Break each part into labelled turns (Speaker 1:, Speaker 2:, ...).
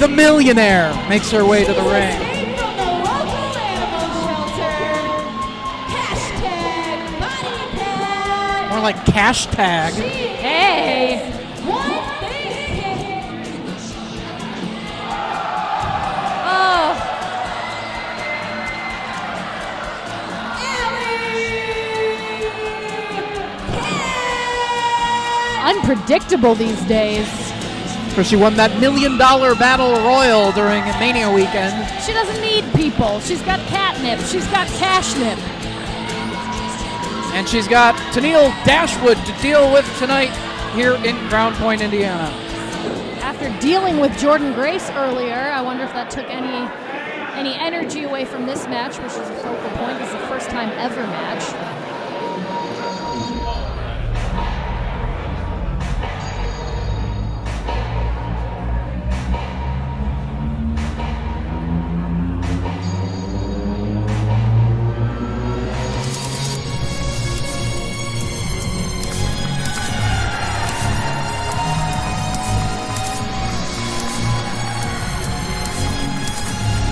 Speaker 1: the millionaire makes her way to the ring.
Speaker 2: From the local animal shelter. #BodyCat.
Speaker 1: More like cash tag.
Speaker 2: Hey. One big kick. Oh. Unpredictable these days.
Speaker 1: So she won that $1 million battle royal during Mania weekend.
Speaker 2: She doesn't need people. She's got catnip. She's got cashnip.
Speaker 1: And she's got Tenille Dashwood to deal with tonight here in Crown Point, Indiana.
Speaker 2: After dealing with Jordan Grace earlier, I wonder if that took any energy away from this match, which is a focal point. This is the first time ever match.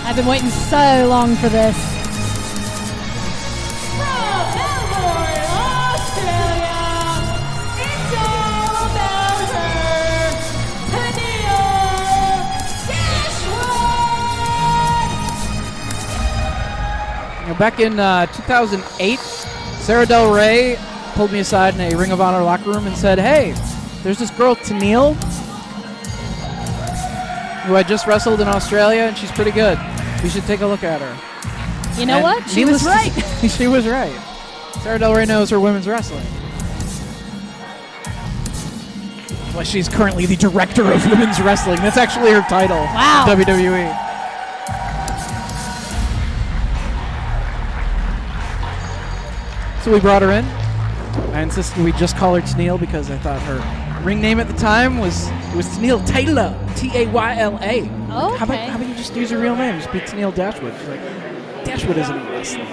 Speaker 2: I've been waiting so long for this. From Melbourne, Australia, it's all about her, Tenille Dashwood!
Speaker 1: Back in 2008, Sarah Del Rey pulled me aside in a Ring of Honor locker room and said, "Hey, there's this girl Tenille who I just wrestled in Australia, and she's pretty good. You should take a look at her."
Speaker 2: You know what? She was right.
Speaker 1: She was right. Sarah Del Rey knows her women's wrestling. That's why she's currently the director of women's wrestling. That's actually her title.
Speaker 2: Wow.
Speaker 1: In WWE. So we brought her in. I insisted we just call her Tenille because I thought her ring name at the time was Tenille Taylor, Tayla.
Speaker 2: Okay.
Speaker 1: How about you just use your real name? Just be Tenille Dashwood. She's like, Dashwood isn't a wrestler.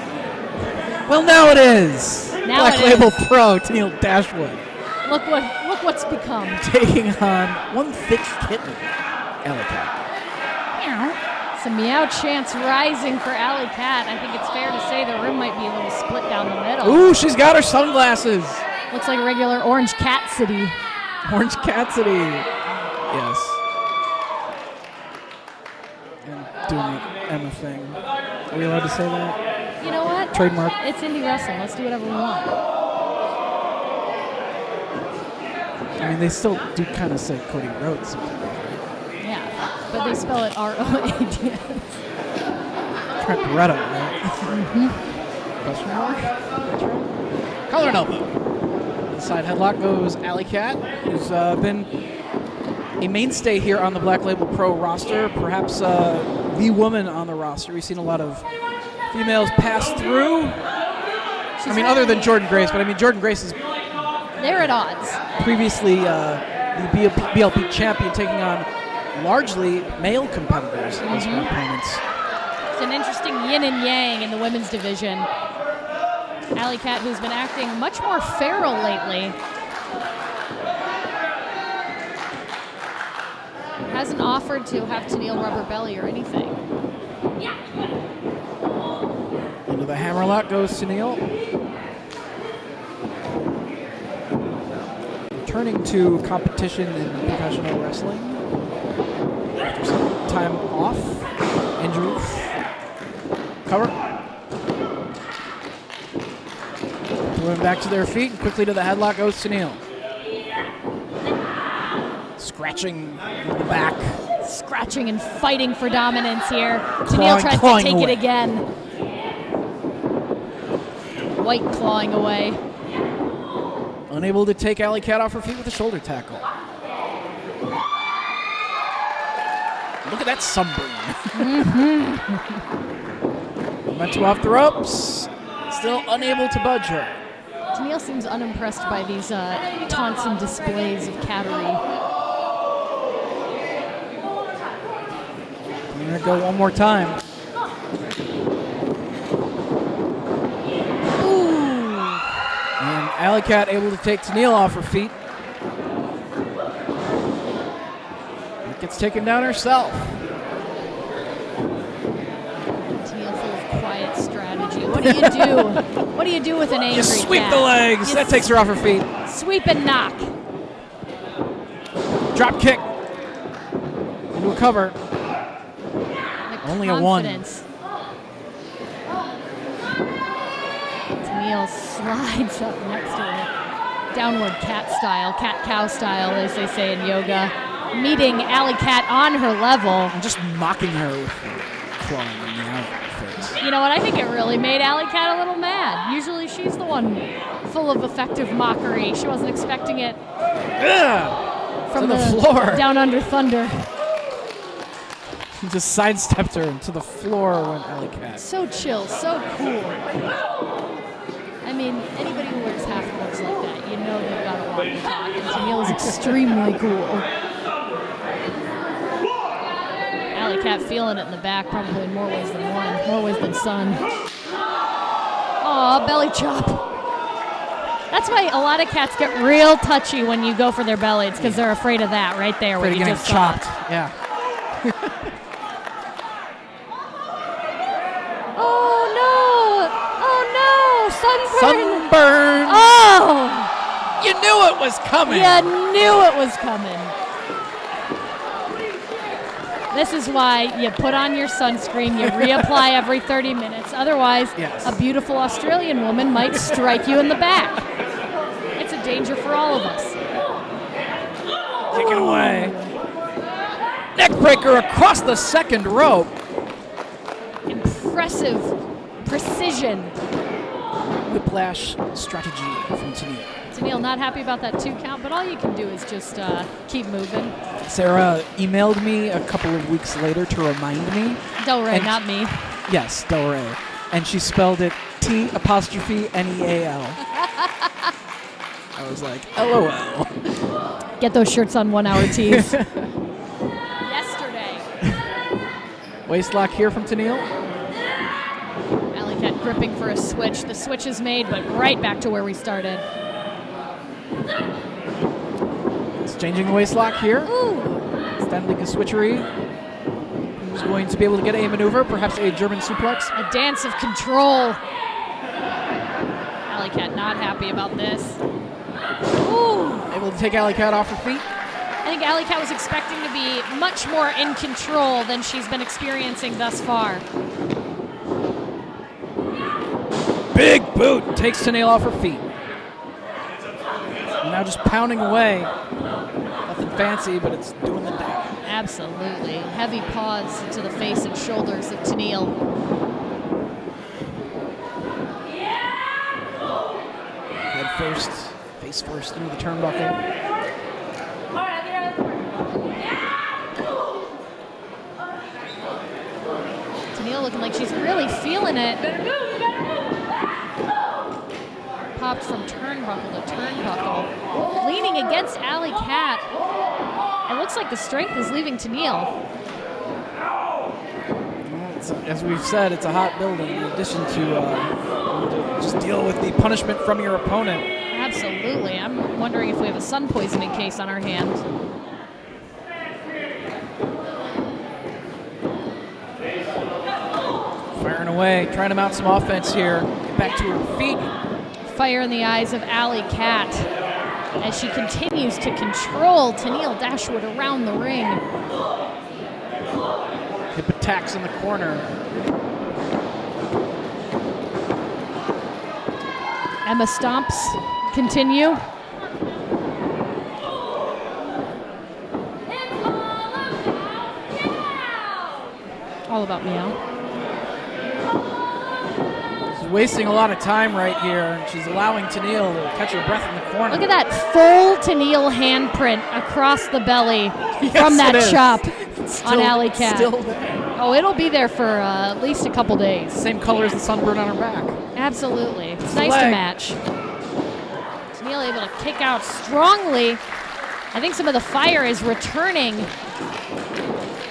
Speaker 1: Well, now it is.
Speaker 2: Now
Speaker 1: Black
Speaker 2: it
Speaker 1: Label
Speaker 2: is.
Speaker 1: Pro Tenille Dashwood
Speaker 2: Look what's become.
Speaker 1: taking on one thick kitten, Alleycat.
Speaker 2: Some meow chants rising for Allie Kat. I think it's fair to say the room might be a little split down the middle.
Speaker 1: Ooh, she's got her sunglasses.
Speaker 2: Looks like a regular Orange Cat City.
Speaker 1: Orange Cat City. Yes. And doing the Emma thing. Are we allowed to say that?
Speaker 2: You know what?
Speaker 1: Trademark.
Speaker 2: It's indie wrestling. Let's do whatever we want.
Speaker 1: I mean, they still do kind of say Cody Rhodes sometimes.
Speaker 2: Yeah, but they spell it R-O-A-D-S.
Speaker 1: Trent Beretta, right? Question mark? Collar and elbow. Inside headlock goes Allie Kat, who's been a mainstay here on the Black Label Pro roster, perhaps the woman on the roster. We've seen a lot of females pass through. Other than Jordan Grace, but Jordan Grace is
Speaker 2: They're at odds.
Speaker 1: previously the BLP champion, taking on largely male competitors as her opponents.
Speaker 2: It's an interesting yin and yang in the women's division. Allie Kat, who's been acting much more feral lately, hasn't offered to have Tenille rubber belly or anything.
Speaker 1: Into the hammerlock goes Tenille. Returning to competition in professional wrestling after some time off, injuries. Cover. Moving back to their feet, and quickly to the headlock goes Tenille. Scratching with the back.
Speaker 2: Scratching and fighting for dominance here. Tenille tries to take it again. White clawing away.
Speaker 1: Unable to take Allie Kat off her feet with a shoulder tackle. Look at that sunburn. Momentum off the ropes. Still unable to budge her.
Speaker 2: Tenille seems unimpressed by these taunts and displays of cattery.
Speaker 1: I'm going to go one more time. And Allie Kat able to take Tenille off her feet. Gets taken down herself.
Speaker 2: What do you do? What do you do with an angry
Speaker 1: You sweep
Speaker 2: cat?
Speaker 1: the legs. That takes her off her feet.
Speaker 2: Sweep and knock.
Speaker 1: Drop kick. Into a cover. Only a one.
Speaker 2: Tenille slides up next to her. Downward cat style, cat-cow style, as they say in yoga. Meeting Allie Kat on her level.
Speaker 1: And just mocking her with clawing in the face.
Speaker 2: You know what? I think it really made Allie Kat a little mad. Usually she's the one full of effective mockery. She wasn't expecting it from
Speaker 1: the floor.
Speaker 2: Down Under Thunder.
Speaker 1: He just sidestepped her into the floor when Allie Kat.
Speaker 2: So chill, so cool. I mean, anybody who wears half looks like that, you know they've got a walk and talk. And Tenille is extremely cool. Allie Kat feeling it in the back, probably in more ways than one, more ways than some. Aw, belly chop. That's why a lot of cats get real touchy when you go for their belly. It's because they're afraid of that right there.
Speaker 1: Afraid of getting chopped. Yeah. Sunburn!
Speaker 2: Oh!
Speaker 1: You knew it was coming!
Speaker 2: You knew it was coming. This is why you put on your sunscreen, you reapply every 30 minutes. Otherwise,
Speaker 1: yes,
Speaker 2: a beautiful Australian woman might strike you in the back. It's a danger for all of us.
Speaker 1: Kick it away. Neckbreaker across the second rope.
Speaker 2: Impressive precision.
Speaker 1: Whiplash strategy from Tenille.
Speaker 2: Tenille not happy about that 2 count, but all you can do is just keep moving.
Speaker 1: Sarah emailed me a couple of weeks later to remind me.
Speaker 2: Del Rey, not me.
Speaker 1: Yes, Del Rey. And she spelled it T''Neal. I was like, LOL.
Speaker 2: Get those shirts on 1 hour tees. Yesterday.
Speaker 1: Waistlock here from Tenille.
Speaker 2: Allie Kat gripping for a switch. The switch is made, but right back to where we started.
Speaker 1: Exchanging the waistlock here.
Speaker 2: Ooh.
Speaker 1: Extending a switchery. Who's going to be able to get a maneuver? Perhaps a German suplex.
Speaker 2: A dance of control. Allie Kat not happy about this. Ooh.
Speaker 1: Able to take Allie Kat off her feet.
Speaker 2: I think Allie Kat was expecting to be much more in control than she's been experiencing thus far.
Speaker 1: Big boot takes Tenille off her feet. And now just pounding away. Nothing fancy, but it's doing the damage.
Speaker 2: Absolutely. Heavy paws into the face and shoulders of Tenille.
Speaker 1: Head first, face first through the turnbuckle.
Speaker 2: Tenille looking like she's really feeling it. Popped from turnbuckle to turnbuckle. Leaning against Allie Kat. It looks like the strength is leaving Tenille.
Speaker 1: As we've said, it's a hot building in addition to just deal with the punishment from your opponent.
Speaker 2: Absolutely. I'm wondering if we have a sun poisoning case on our hands.
Speaker 1: Firing away, trying to mount some offense here. Get back to her feet.
Speaker 2: Fire in the eyes of Allie Kat as she continues to control Tenille Dashwood around the ring.
Speaker 1: Hip attacks in the corner.
Speaker 2: Emma stomps continue. All about meow.
Speaker 1: She's wasting a lot of time right here, and she's allowing Tenille to catch her breath in the corner.
Speaker 2: Look at that full Tenille handprint across the belly from that chop on Allie Kat.
Speaker 1: Still there.
Speaker 2: Oh, it'll be there for at least a couple days.
Speaker 1: Same color as the sunburn on her back.
Speaker 2: Absolutely. It's nice to match. Tenille able to kick out strongly. I think some of the fire is returning.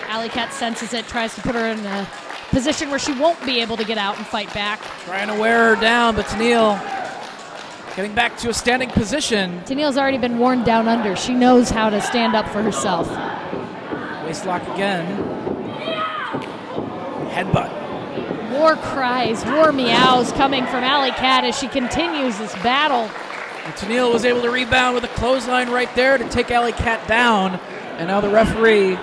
Speaker 2: Allie Kat senses it, tries to put her in a position where she won't be able to get out and fight back.
Speaker 1: Trying to wear her down, but Tenille getting back to a standing position.
Speaker 2: Tenille's already been worn down under. She knows how to stand up for herself.
Speaker 1: Waistlock again. Headbutt.
Speaker 2: War cries, war meows coming from Allie Kat as she continues this battle.
Speaker 1: And Tenille was able to rebound with a clothesline right there to take Allie Kat down. And now the referee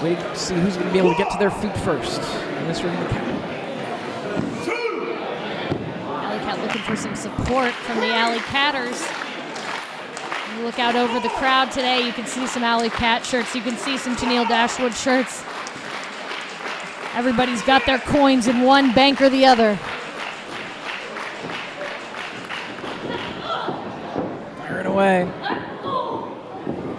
Speaker 1: waiting to see who's going to be able to get to their feet first in this ring encounter.
Speaker 2: Allie Kat looking for some support from the Allie Catters. You look out over the crowd today, you can see some Allie Kat shirts, you can see some Tenille Dashwood shirts. Everybody's got their coins in one bank or the other.
Speaker 1: Firing away.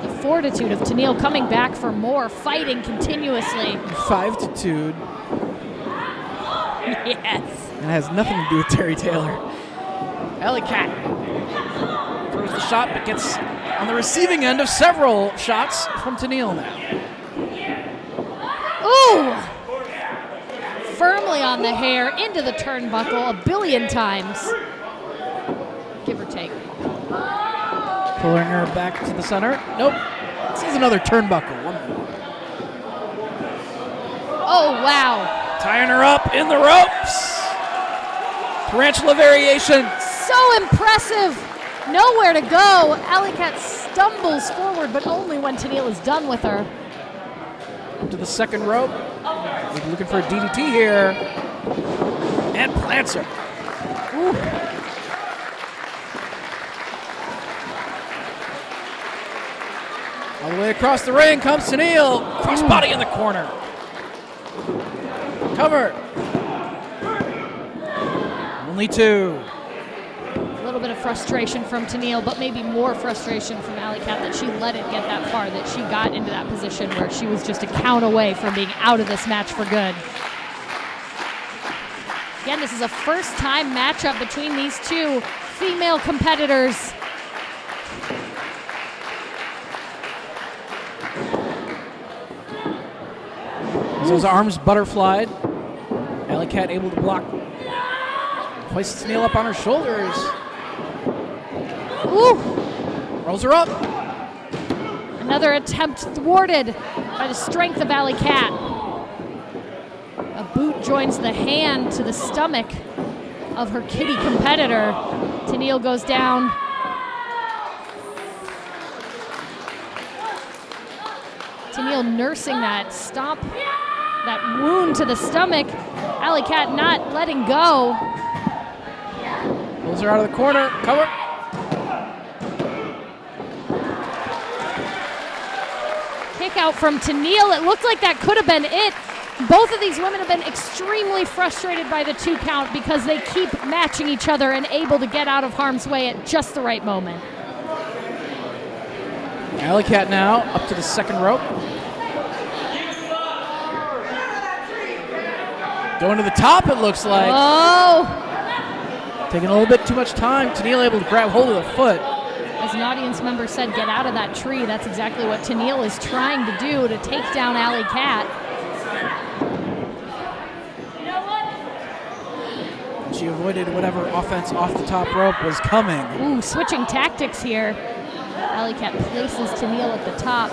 Speaker 2: The fortitude of Tenille coming back for more, fighting continuously.
Speaker 1: 5-2.
Speaker 2: Yes.
Speaker 1: And it has nothing to do with Terry Taylor. Allie Kat throws the shot, but gets on the receiving end of several shots from Tenille now.
Speaker 2: Ooh! Firmly on the hair, into the turnbuckle a billion times. Give or take.
Speaker 1: Pulling her back to the center. Nope. This is another turnbuckle. One more.
Speaker 2: Oh, wow.
Speaker 1: Tying her up in the ropes. Tarantula variation.
Speaker 2: So impressive. Nowhere to go. Allie Kat stumbles forward, but only when Tenille is done with her.
Speaker 1: Up to the second rope. We're looking for a DDT here. And plants her.
Speaker 2: Ooh.
Speaker 1: All the way across the ring comes Tenille. Crossbody in the corner. Cover. Only two.
Speaker 2: A little bit of frustration from Tenille, but maybe more frustration from Allie Kat that she let it get that far, that she got into that position where she was just a count away from being out of this match for good. Again, this is a first-time matchup between these two female competitors.
Speaker 1: As those arms butterflied, Allie Kat able to block. Hoists Tenille up on her shoulders.
Speaker 2: Ooh.
Speaker 1: Rolls her up.
Speaker 2: Another attempt thwarted by the strength of Allie Kat. A boot joins the hand to the stomach of her kitty competitor. Tenille goes down. Tenille nursing that stop, that wound to the stomach. Allie Kat not letting go.
Speaker 1: Pulls her out of the corner. Cover.
Speaker 2: Kick out from Tenille. It looked like that could have been it. Both of these women have been extremely frustrated by the 2 count because they keep matching each other and able to get out of harm's way at just the right moment.
Speaker 1: Allie Kat now up to the second rope. Going to the top, it looks like.
Speaker 2: Oh!
Speaker 1: Taking a little bit too much time. Tenille able to grab hold of the foot.
Speaker 2: As an audience member said, get out of that tree. That's exactly what Tenille is trying to do to take down Allie Kat.
Speaker 1: She avoided whatever offense off the top rope was coming.
Speaker 2: Ooh, switching tactics here. Allie Kat places Tenille at the top.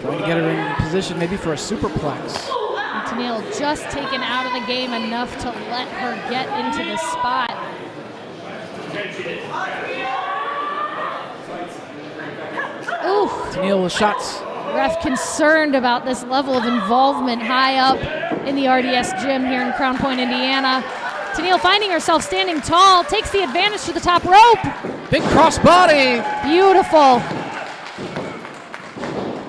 Speaker 1: Trying to get her in position maybe for a superplex.
Speaker 2: And Tenille just taken out of the game enough to let her get into the spot. Ooh.
Speaker 1: Tenille with shots.
Speaker 2: Ref concerned about this level of involvement high up in the RDS gym here in Crown Point, Indiana. Tenille finding herself standing tall, takes the advantage to the top rope.
Speaker 1: Big crossbody.
Speaker 2: Beautiful.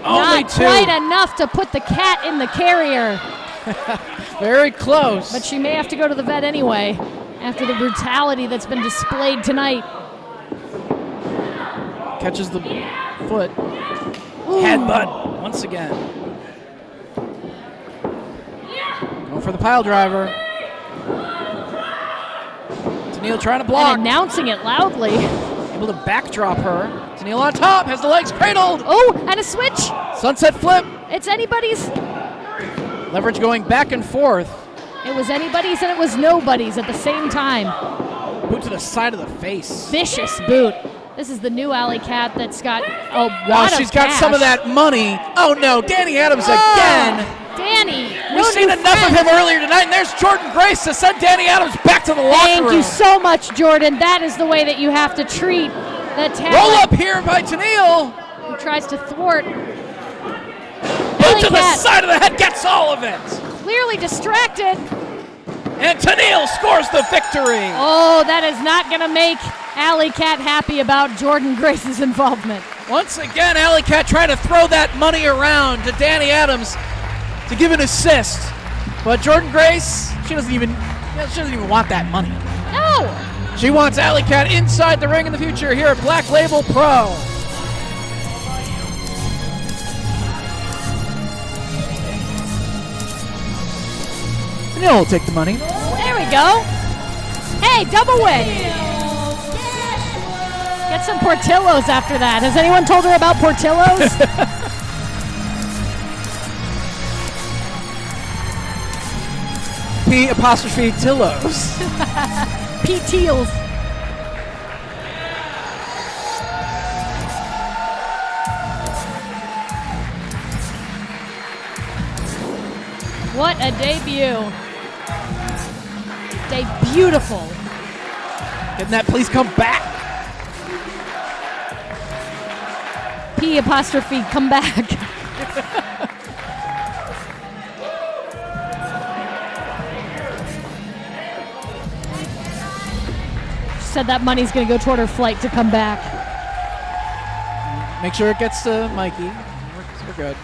Speaker 1: Only
Speaker 2: Not
Speaker 1: 2.
Speaker 2: quite enough to put the cat in the carrier.
Speaker 1: Very close.
Speaker 2: But she may have to go to the vet anyway after the brutality that's been displayed tonight.
Speaker 1: Catches the foot.
Speaker 2: Ooh.
Speaker 1: Headbutt once again. Going for the pile driver. Tenille trying to block.
Speaker 2: And announcing it loudly.
Speaker 1: Able to backdrop her. Tenille on top, has the legs cradled.
Speaker 2: Oh, and a switch.
Speaker 1: Sunset flip.
Speaker 2: It's anybody's.
Speaker 1: Leverage going back and forth.
Speaker 2: It was anybody's and it was nobody's at the same time.
Speaker 1: Boot to the side of the face.
Speaker 2: Vicious boot. This is the new Allie Kat that's got a lot
Speaker 1: Wow,
Speaker 2: of
Speaker 1: she's got
Speaker 2: cash.
Speaker 1: some of that money. Oh no, Danny Adams again.
Speaker 2: Danny,
Speaker 1: We've seen enough of him earlier tonight, and there's Jordan Grace to send Danny Adams back to the locker room.
Speaker 2: Thank you so much, Jordan. That is the way that you have to treat the talent.
Speaker 1: Roll up here by Tenille.
Speaker 2: Who tries to thwart.
Speaker 1: Boot to the
Speaker 2: Kat,
Speaker 1: side of the head, gets all of it.
Speaker 2: clearly distracted.
Speaker 1: And Tenille scores the victory.
Speaker 2: Oh, that is not going to make Allie Kat happy about Jordan Grace's involvement.
Speaker 1: Once again, Allie Kat trying to throw that money around to Danny Adams to give an assist. But Jordan Grace, she doesn't even want that money.
Speaker 2: No.
Speaker 1: She wants Allie Kat inside the ring in the future here at Black Label Pro. Tenille will take the money.
Speaker 2: There we go. Hey, double win. Get some Portillos after that. Has anyone told her about Portillos?
Speaker 1: P''Tillos.
Speaker 2: P-Teals. What a debut. Beautiful.
Speaker 1: Can that please come back?
Speaker 2: P'', come back. She said that money's going to go toward her flight to come back.
Speaker 1: Make sure it gets to Mikey. We're good.